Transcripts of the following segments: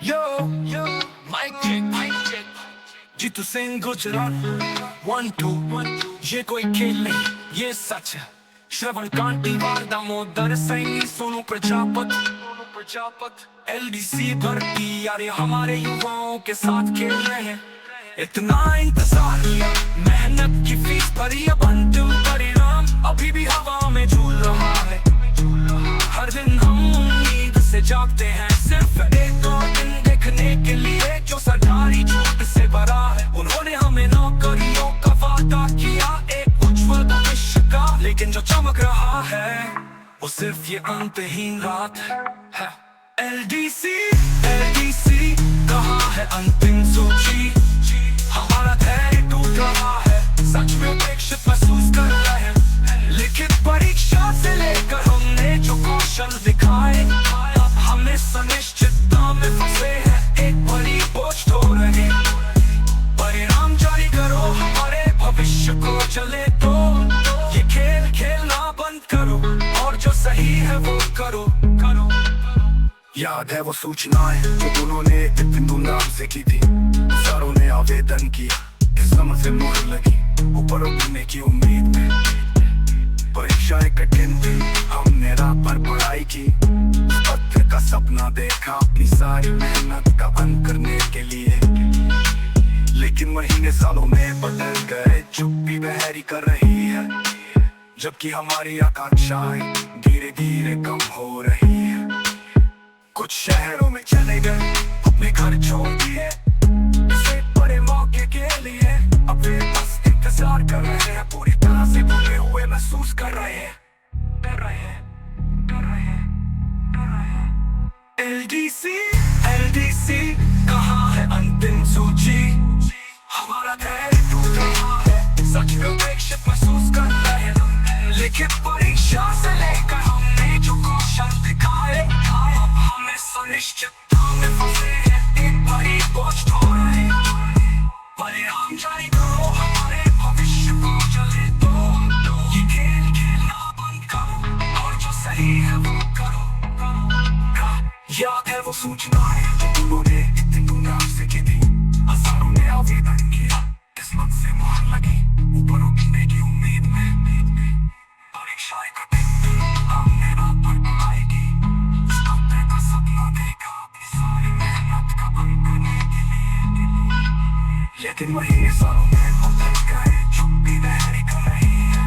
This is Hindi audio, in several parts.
Yo, yo, mic check. Jitu Singh Gujarat 1 2 ये कोई खेल नहीं, ये सच है। श्रवण कांटी वार दामोदर सैनी सोनू प्रजापत LDC भर्ती यार हमारे युवाओं के साथ खेल रहे हैं। इतना इंतजार किया, मेहनत की फीस भरी, अब अंतिम परिणाम अभी भी हवा में झूल रहा है। हर दिन हम उम्मीद से जागते हैं, सिर्फ एक और दिन देखने के लिए जो सरकारी झूठ से भरा है। उन्होंने हमें नौकरियों का वादा किया, एक उज्जवल भविष्य का, लेकिन जो चमक रहा है वो सिर्फ ये अंतहीन रात है। LDC कहाँ है अंतिम सूची? हमारा धैर्य टूट रहा है, सच में उपेक्षित महसूस कर रहे हैं। लिखित परीक्षा से लेकर हमने जो कौशल दिखाए, अब हम इस अनिश्चितता में फंसे हैं, एक बड़ी बोझ ढो रहे। परिणाम जारी करो, हमारे भविष्य को चले तो ये खेल खेलना बंद करो, और जो सही है वो करो। याद है वो सूचनाएं जो उन्होंने धूमधाम से की थी। हजारों ने आवेदन किया, किस्मत से मोहर लगी, ऊपर उठने की उम्मीद में। परीक्षाएं कठिन थी, हमने रात भर पढ़ाई की, पत्र का सपना देखा, अपनी सारी मेहनत का अंत करने के लिए। लेकिन महीने सालों में बदल गए, चुप्पी बहरी कर रही है, जबकि हमारी आकांक्षाएं धीरे धीरे कम हो रही है। कुछ शहरों में चले गए, अपने घर छोड़ दिए, इसे बड़े मौके के लिए। अब वे बस इंतजार कर रहे हैं, पूरी तरह से भूले हुए महसूस कर रहे हैं। LDC कहाँ है अंतिम सूची? हमारा धैर्य टूट रहा है, सच में उपेक्षित महसूस कर रहे हैं। लिखित परीक्षा से लेकर हमने जो कौशल दिखाए, अब हम इस अनिश्चितता में फंसे हैं, एक बड़ी बोझ ढो रहे। परिणाम जारी करो, हमारे भविष्य को चले तो ये खेल खेलना बंद करो, और जो सही है वो करो। याद है वो सूचनाएं जो उन्होंने इतनी धूमधाम से की थी। हजारों ने आवेदन किया, किस्मत से मोहर लगी, ऊपर उठने की उम्मीद में। परीक्षाएं कठिन थी, हमने रात भर पढ़ाई की, उस पत्र का सपना देखा, अपनी सारी मेहनत का अंत करने के लिए। लेकिन महीने सालों में बदल गए, चुप्पी बहरी कर रही है,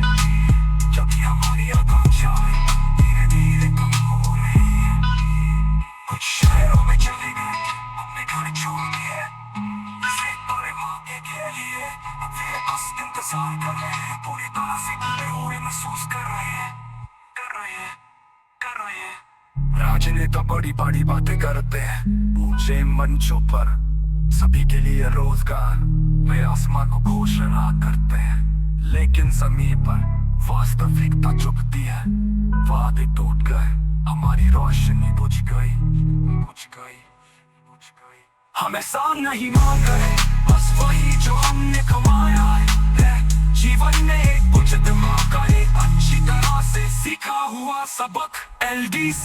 जबकि हमारी आकांक्षाएं धीरे धीरे कम हो रही है। कुछ शहरों में चले गए, अपने घर छोड़ दिए, इसे बड़े मौके के लिए। अब वे बस इंतजार कर रहे हैं, पूरी तरह से भूले हुए महसूस कर रहे हैं। राजनेता बड़ी बड़ी बातें करते हैं, ऊंचे मंचों पर सभी के लिए रोजगार, वे आसमान को घोषणा करते हैं, लेकिन जमीन पर वास्तविकता चुभती है। वादे टूट गए, हमारी रोशनी बुझ गई। हम एहसान नहीं मांग रहे, बस वही जो हमने कमाया है। जीवन में एक उचित मौका, एक अच्छी तरह से सीखा हुआ सबक। LDC